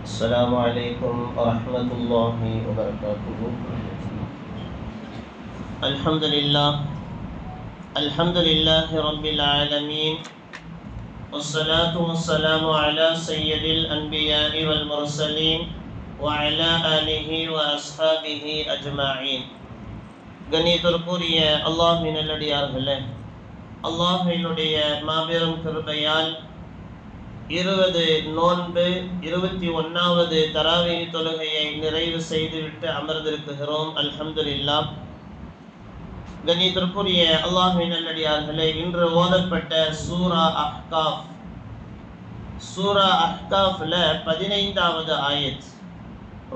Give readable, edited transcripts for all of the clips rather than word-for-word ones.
السلام عليكم ورحمة الله وبركاته. الحمد لله رب العالمين، والصلاة والسلام على سيد الأنبياء والمرسلين وعلى آله وأصحابه أجمعين. கண்ணியத்திற்குரிய அல்லாஹ்வின் நல்லடியார்களே, அல்லாஹ்வினுடைய மாபெரும் கிருபையால் 20 நோன்பு 21வது தராவீஹ் தொழுகையை நிறைவு செய்துவிட்டு அமர்ந்திருக்கிறோம். அல்ஹம்துலில்லாஹ். கண்ணியத்திற்குரிய அல்லாஹ்வின் நல்லடியார்களே, இன்று ஓதப்பட்ட சூரா அஹ்காஃப்ல 15வது ஆயத்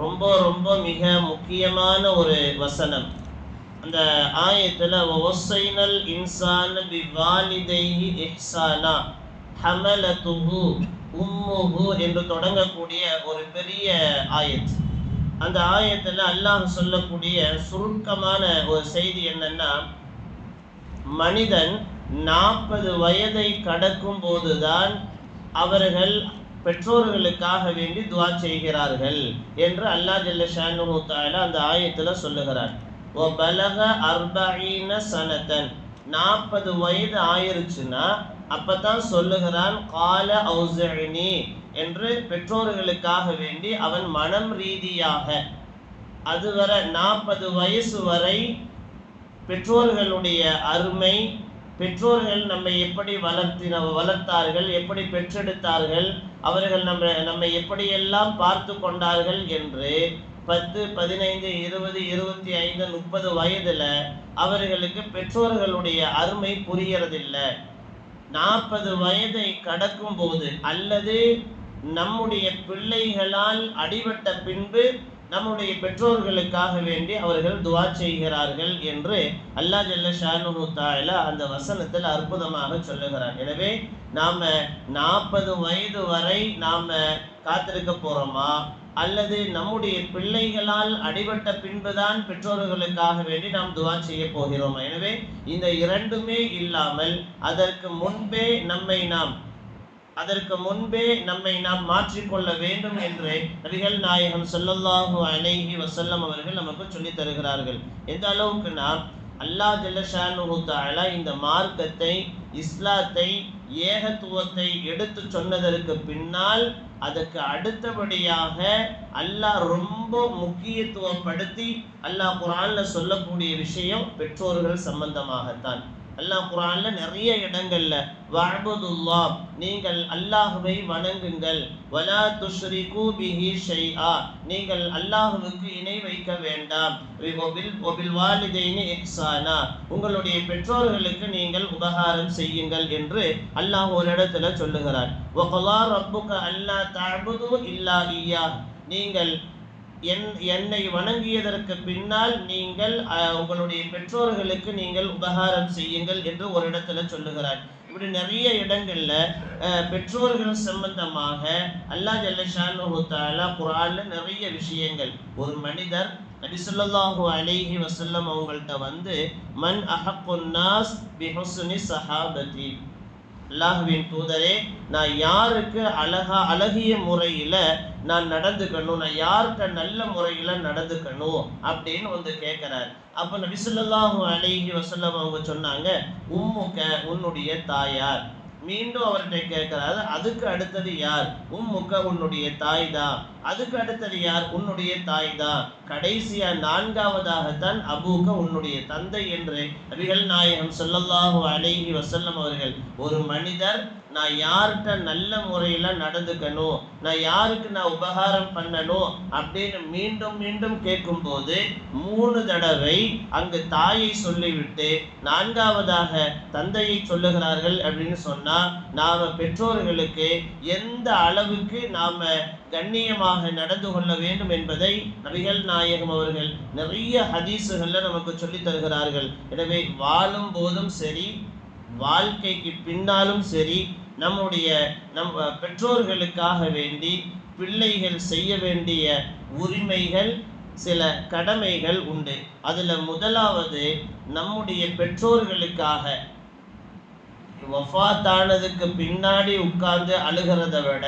ரொம்ப மிக முக்கியமான ஒரு வசனம். அந்த ஆயத்துல வஸைனல் இன்சான பிவாலிதைஹி இஹ்சானா ஹமலத்துஹு உம்முஹு என்று தொடங்கக்கூடிய ஒரு பெரிய ஆயத். அந்த ஆயத்துல அல்லாஹ் சொல்லக்கூடிய சுருக்கமான ஒரு செய்தி என்னன்னா, மனிதன் 40 வயதை கடக்கும் போதுதான் அவர்கள் பெற்றோர்களுக்காக வேண்டி துஆ செய்கிறார்கள் என்று அல்லாஹ் ஜல்ல ஷானுஹு தஆலா அந்த ஆயத்துல சொல்லுகிறார். வபலக 40 சனதன், 40 வயது ஆயிருச்சுன்னா அப்பதான் சொல்லுகிறான் கால ஔஸினி என்று பெற்றோர்களுக்காக வேண்டி அவன் மனம் ரீதியாக அதுவரை 40 வயசு வரை பெற்றோர்களுடைய அருமை, பெற்றோர்கள் நம்மை எப்படி வளர்த்தார்கள், எப்படி பெற்றெடுத்தார்கள், அவர்கள் நம்மை எப்படியெல்லாம் பார்த்து கொண்டார்கள் என்று 10, 15, 20, 25, 30 வயதுல அவர்களுக்கு பெற்றோர்களுடைய அருமை புரியறதில்லை. 40 வயதை கடக்கும் போது அல்லது நம்முடைய பிள்ளைகளால் அடிபட்ட பின்பு நம்முடைய பெற்றோர்களுக்காக வேண்டி அவர்கள் துஆ செய்கிறார்கள் என்று அல்லாஹ் ஜல்ல ஷானுஹு தஆலா அந்த வசனத்தில் அற்புதமாக சொல்லுகிறார். எனவே நாம 40 வயது வரை நாம காத்திருக்க போறோமா, அல்லது நம்முடைய பிள்ளைகளால் அடிபட்ட பின்புதான் பெற்றோர்களுக்காக வேண்டி நாம் துஆ செய்ய போகிறோம்? எனவே இந்த இரண்டுமே இல்லாமல் அதற்கு முன்பே நம்மை நாம் மாற்றிக்கொள்ள வேண்டும் என்று நபிகள் நாயகம் ஸல்லல்லாஹு அலைஹி வஸல்லம் அவர்கள் நமக்கு சொல்லி தருகிறார்கள். எந்த அளவுக்கு நாம் அல்லாஹ் ஜல்ல ஷானுஹு தஆலா இந்த மார்க்கத்தை, இஸ்லாத்தை, ஏகத்துவத்தை எடுத்து சொன்னதற்கு பின்னால் அதற்கு அடுத்தபடியாக அல்லாஹ் ரொம்ப முக்கியத்துவப்படுத்தி அல்லாஹ் குர்ஆன்ல சொல்லக்கூடிய விஷயம் பெற்றோர்கள் சம்பந்தமாகத்தான். அல்லாஹ் குர்ஆன்ல நிறைய இடங்கள்ல வஅபுதுல்லாஹ், நீங்கள் அல்லாஹ்வை வணங்குங்கள், வலா துஷ்ரிகு பிஹி ஷைஆ, நீங்கள் அல்லாஹ்வுக்கு இணை வைக்க வேண்டாம், வபில் வாலிதைனி இஹ்சானா, உங்களுடைய பெற்றோர்களுக்கு நீங்கள் உபகாரம் செய்யுங்கள் என்று அல்லாஹ் ஒரு இடத்துல சொல்லுகிறார். வகலா ரப்புக அல்லா தஅபுது இல்லா இய்யாஹ், நீங்கள் என்னை வணங்கியதற்கு பின்னால் நீங்கள் உங்களுடைய பெற்றோர்களுக்கு நீங்கள் உபகாரம் செய்யுங்கள் என்று ஒரு இடத்துல சொல்லுகிறார். இப்படி நிறைய இடங்கள்ல பெற்றோர்கள் சம்பந்தமாக அல்லாஹ் ஜல்ல ஷானுஹு தஆலா குர்ஆன்ல நிறைய விஷயங்கள். ஒரு மனிதர் நபி ஸல்லல்லாஹு அலைஹி வஸல்லம் அவங்கள்ட்ட வந்து மன் அஹக்குன் நாஸ் பிஹுஸ்னி ஸஹாபதி, அல்லாஹ்வின் தூதரே, நான் யாருக்கு அழகிய முறையில நான் நடந்துக்கணும், நான் யார்கிட்ட நல்ல முறையில நடந்துக்கணும் அப்படின்னு வந்து கேட்கிறார். அப்ப நபி ஸல்லல்லாஹு அலைஹி வஸல்லம் அவங்க சொன்னாங்க, உம்முக, உன்னுடைய தாயார். மீண்டும் அவர்கிட்ட கேட்கிறாரு, அதுக்கு அடுத்தது யார்? உம்முக, உன்னுடைய தாய் தான். அதுக்கு அடுத்தது யார்? உன்னுடைய தாய் தான். கடைசியா 4வதாகத்தான் அபூக, உன்னுடைய தந்தை என்று நபிகள் நாயகம் ஸல்லல்லாஹு அலைஹி வஸல்லம் அவர்கள் ஒரு மனிதர் நான் யார்கிட்ட நல்ல முறையில நடந்துக்கணும், நான் யாருக்கு நான் உபகாரம் பண்ணணும் அப்படின்னு மீண்டும் கேட்கும் போது 3 தடவை அங்கு தாயை சொல்லிவிட்டு 4வதாக தந்தையை சொல்லுகிறார்கள் அப்படின்னு சொன்னா, நாம பெற்றோர்களுக்கு எந்த அளவுக்கு நாம கண்ணியமாக நடந்து கொள்ள வேண்டும் என்பதை நபிகள் நாயகம் அவர்கள் நிறைய ஹதீஸுகள்ல நமக்கு சொல்லி தருகிறார்கள். எனவே வாழும் போதும் சரி, வாழ்க்கைக்கு பின்னாலும் சரி, நம் பெற்றோர்களுக்காக வேண்டி பிள்ளைகள் செய்ய வேண்டிய உரிமைகள், சில கடமைகள் உண்டு. அதுல முதலாவது நம்முடைய பெற்றோர்களுக்காக வஃபாத்தானதுக்கு பின்னாடி உட்கார்ந்து அழுகிறத விட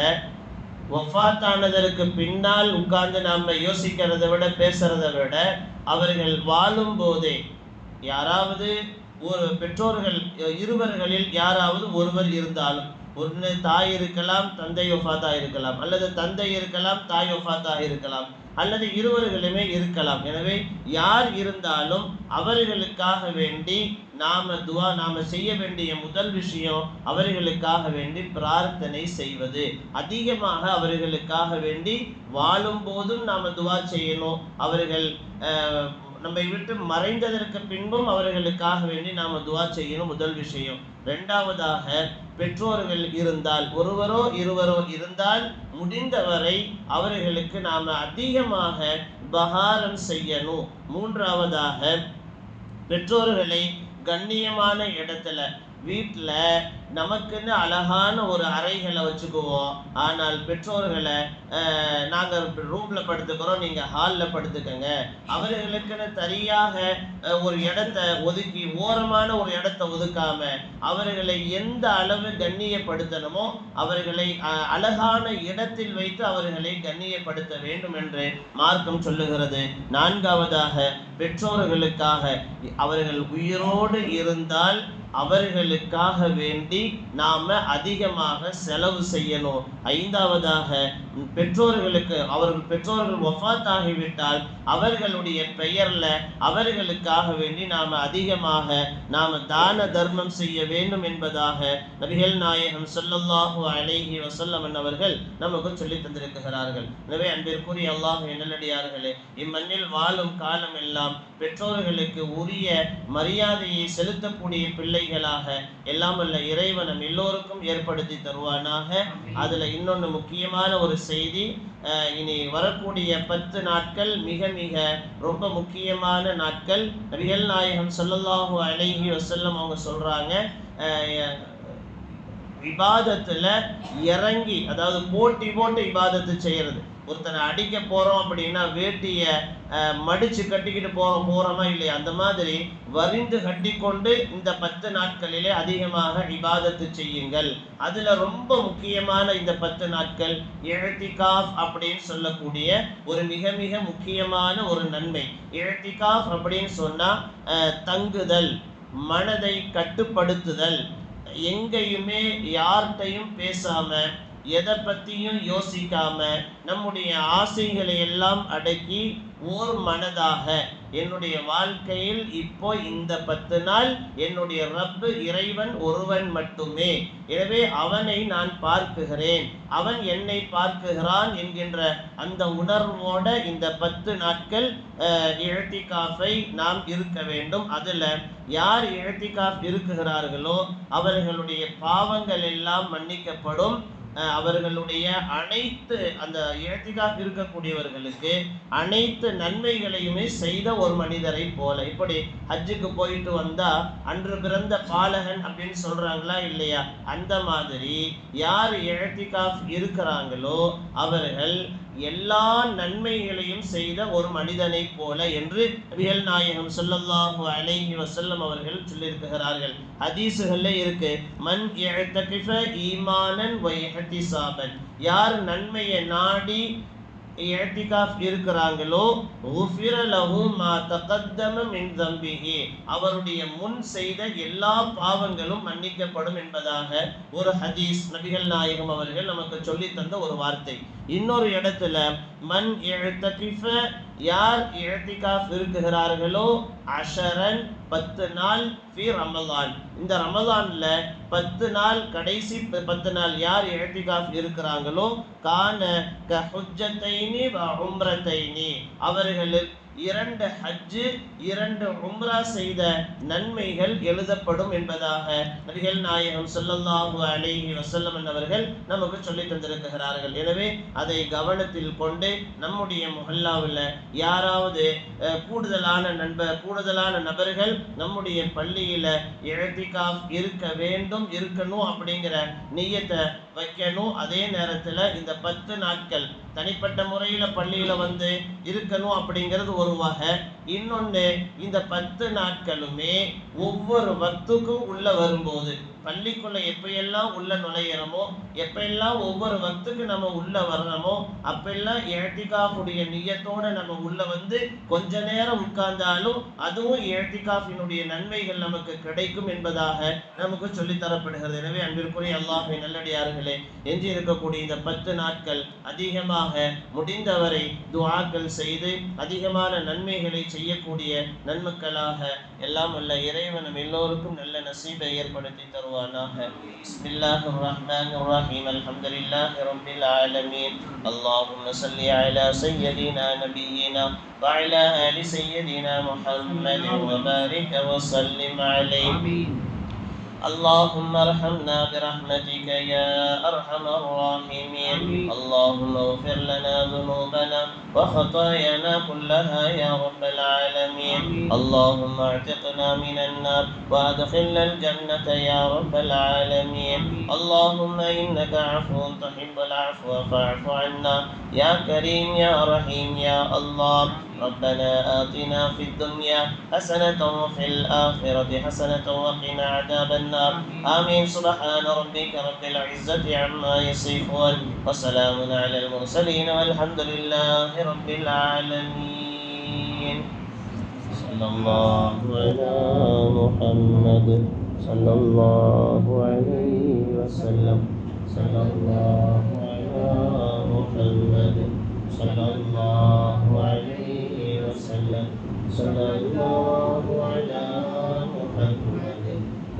வஃபாத்தானதற்கு பின்னால் உட்கார்ந்து நாம யோசிக்கிறதை விட பேசுறதை விட அவர்கள் வாழும் போதே யாராவது ஒரு பெற்றோர்கள் இருவர்களில் யாராவது ஒருவர் இருந்தாலும், ஒன்று தாய் இருக்கலாம், தந்தை வஃபாத்தா இருக்கலாம், அல்லது தந்தை இருக்கலாம், தாய் வஃபாத்தா இருக்கலாம், அல்லது இருவர்களுமே இருக்கலாம். எனவே யார் இருந்தாலும் அவர்களுக்காக வேண்டி நாம செய்ய வேண்டிய முதல் விஷயம் அவர்களுக்காக வேண்டி பிரார்த்தனை செய்வது. அதிகமாக அவர்களுக்காக வேண்டி வாழும் போதும் நாம துவா செய்யணும். அவர்கள் நம்மை விட்டு மறைந்ததற்கு பின்பும் அவர்களுக்காக வேண்டி நாம துவா செய்யணும், முதல் விஷயம். இரண்டாவதாக, பெற்றோர்கள் இருந்தால், ஒருவரோ இருவரோ இருந்தால் முடிந்தவரை அவர்களுக்கு நாம அதிகமாக பகாரம் செய்யணும். மூன்றாவதாக, பெற்றோர்களை கண்ணியமான இடத்துல, வீட்டில் நமக்குன்னு அழகான ஒரு அறைகளை வச்சுக்குவோம். ஆனால் பெற்றோர்களை நாங்கள் ரூமில் படுத்துக்கிறோம், நீங்கள் ஹாலில் படுத்துக்கங்க, அவர்களுக்குன்னு தனியாக ஒரு இடத்த ஒதுக்கி, ஓரமான ஒரு இடத்த ஒதுக்காம அவர்களை எந்த அளவு கண்ணியப்படுத்தணுமோ அவர்களை அழகான இடத்தில் வைத்து அவர்களை கண்ணியப்படுத்த வேண்டும் என்று மார்க்கம் சொல்லுகிறது. நான்காவதாக, பெற்றோர்களுக்காக அவர்கள் உயிரோடு இருந்தால் அவர்களுக்காக வேண்டி நாம அதிகமாக செலவு செய்யணும். ஐந்தாவதாக, பெற்றோர்கள் வஃபாத் ஆகிவிட்டால் அவர்களுடைய பெயர்ல அவர்களுக்காக வேண்டி நாம அதிகமாக தான தர்மம் செய்ய வேண்டும் என்பதாக நபிகள் நாயகம் ஸல்லல்லாஹு அலைஹி வஸல்லம் அவர்கள் நமக்கு சொல்லி தந்திருக்கிறார்கள். எனவே அன்பிற்குரிய அல்லாஹ்வின் நல்லடியார்களே, இம்மண்ணில் வாழும் காலம் எல்லாம் பெற்றோர்களுக்கு உரிய மரியாதையை செலுத்தக்கூடிய பிள்ளைகளாக எல்லாம் வல்ல இறைவன் நம் எல்லோருக்கும் ஏற்படுத்தி தருவானாக. அதுல இன்னொன்று முக்கியமான ஒரு செய்தி, இனி வரக்கூடிய 10 நாட்கள் மிக மிக ரொம்ப முக்கியமான நாட்கள். நபிகள் நாயகம் ஸல்லல்லாஹு அலைஹி வஸல்லம் அவங்க சொல்றாங்க, இபாதத்துல இறங்கி, அதாவது போட்டி போட்டு இபாதத்து செய்யறது. ஒருத்தனை அடிக்க போறோம் அப்படின்னா வேட்டிய மடிச்சு கட்டிக்கிட்டு போறோமா இல்லையா, அந்த மாதிரி வரிந்து கட்டி கொண்டு இந்த 10 நாட்களிலே அதிகமாக இபாதத்து செய்யுங்கள். அதுல ரொம்ப முக்கியமான இந்த 10 நாட்கள் இஅ்திகாஃப் அப்படின்னு சொல்லக்கூடிய ஒரு மிக மிக முக்கியமான ஒரு நன்மை. இஅ்திகாஃப் அப்படின்னு சொன்னா தங்குதல், மனதை கட்டுப்படுத்துதல், எங்கேயுமே யார்கிட்டையும் பேசாம, எதை பற்றியும் யோசிக்காம, நம்முடைய ஆசைகளை எல்லாம் அடக்கி ஓர் மனதாக என்னுடைய வாழ்க்கையில் இப்போ இந்த 10 நாள் என்னுடைய ரப்பு இறைவன் ஒருவன் மட்டுமே, எனவே அவனை நான் பார்க்குகிறேன், அவன் என்னை பார்க்குகிறான் என்கின்ற அந்த உணர்வோட இந்த 10 நாட்கள் இஅ்திகாஃபை நாம் இருக்க வேண்டும். அதுல யார் இஅ்திகாஃப் இருக்குகிறார்களோ அவர்களுடைய பாவங்கள் எல்லாம் மன்னிக்கப்படும். அவர்களுடைய அனைத்து, அந்த இஅ்திகாஃப் இருக்கக்கூடியவர்களுக்கு அனைத்து நன்மைகளையுமே செய்த ஒரு மனிதரை போல. இப்படி ஹஜ்ஜுக்கு போயிட்டு வந்தா அன்று பிறந்த பாலகன் அப்படின்னு சொல்றாங்களா இல்லையா, அந்த மாதிரி யார் இஅ்திகாஃப் இருக்கிறாங்களோ அவர்கள் எல்லா நன்மைகளையும் செய்த ஒரு மனிதனை போல என்று நபிகள் நாயகம் ஸல்லல்லாஹு அலைஹி வஸல்லம் அவர்கள் சொல்லியிருக்கிறார்கள். ஹதீஸுகள்ல இருக்கு, மன் இஅ்தகிஃப ஈமானன் வ இஹ்திசாபன், யார் நன்மையை நாடி இஅ்திகாஃப் இருக்கிறாங்களோ குஃபிர லஹு மா தகத்தம மின் தம்பிஹி, அவருடைய முன் செய்த எல்லா பாவங்களும் மன்னிக்கப்படும் என்பதாக ஒரு ஹதீஸ் நபிகள் நாயகம் அவர்கள் நமக்கு சொல்லி தந்த ஒரு வார்த்தை. இன்னொரு இடத்துல மன் இஅ்தகிஃப, யார் இஅ்திகாஃப் இருக்குகிறார்களோ அஷரன் 10 நாள் ஃபி ரமலான், இந்த ரமலான்ல 10 நாள், கடைசி 10 நாள் யார் இஅ்திகாஃப் இருக்கிறாங்களோ கான கஹுஜ்ஜத்தைனி வ உம்ரத்தைனி, அவர்களுக்கு 2 ஹஜ்ஜு 2 உம்ரா செய்த நன்மைகள் எழுதப்படும் என்பதாக நபிகள் நாயகம் ஸல்லல்லாஹு அலைஹி வஸல்லம் அவர்கள் நமக்கு சொல்லி தந்திருக்கிறார்கள். எனவே அதை கவனத்தில் கொண்டு நம்முடைய முஹல்லாவில் யாராவது கூடுதலான நபர்கள் நம்முடைய பள்ளியில இஅ்திகாஃப் இருக்க வேண்டும், இருக்கணும் அப்படிங்கிற நியத்தை வைக்கணும். அதே நேரத்தில் இந்த 10 நாட்கள் தனிப்பட்ட முறையில் பள்ளியில் வந்து இருக்கணும் அப்படிங்கிறது ஒரு வகை. இன்னொன்று, இந்த 10 நாட்களுமே ஒவ்வொரு வக்துக்கும் உள்ள வரும்போது, பள்ளிக்குள்ள எப்பெல்லாம் உள்ள நுழையிறோமோ, எப்பெல்லாம் ஒவ்வொரு வக்துக்கு நம்ம உள்ள வரணுமோ, அப்பெல்லாம் இஅ்திகாஃபுடைய நியத்தோட நம்ம உள்ள வந்து கொஞ்ச நேரம் உட்கார்ந்தாலும் அதுவும் இஅ்திகாஃபினுடைய நன்மைகள் நமக்கு கிடைக்கும் என்பதாக நமக்கு சொல்லித் தரப்படுகிறது. எனவே அன்பிற்குரிய அல்லாஹ்வின் நல்லடியார்களே, எஞ்சி இருக்கக்கூடிய இந்த 10 நாட்கள் அதிகமாக முடிந்தவரை துஆக்கள் செய்து அதிகமான நன்மைகளை செய்யக்கூடிய நன்மக்களாக எல்லாம் வல்ல இறைவன் நம் எல்லோருக்கும் நல்ல நசீபை ஏற்படுத்தி தருவானாக. பிஸ்மில்லாஹிர் ரஹ்மானிர் ரஹீம். அல்ஹம்துலில்லாஹி ரப்பில் ஆலமீன். அல்லாஹும்ம ஸல்லி அலா சய்யிதினா நபியினா வ அலா ஆலி சய்யிதினா முஹம்மத் வ பாரிக் வ ஸல்லிம் அலைஹி. اللهم ارحمنا برحمتك يا أرحم الراحمين. اللهم اغفر لنا ذنوبنا وخطايانا كلها يا رب العالمين. اللهم اعتقنا من النار وادخلنا الجنة يا رب العالمين. اللهم إنك عفو تحب العفو فاعف عنا يا كريم يا رحيم يا الله. ربنا آتنا في الدنيا حسنة وفي الآخرة حسنة وقنا عذاب النار. آمين. سبحان ربك رب العزة عما يصفون وسلام على المرسلين والحمد لله رب العالمين. صلى الله على محمد صلى الله عليه وسلم. صلى الله على محمد صلى الله عليه وسلم. صلى الله على محمد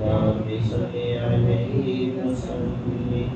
يا رب صل عليه وسلم.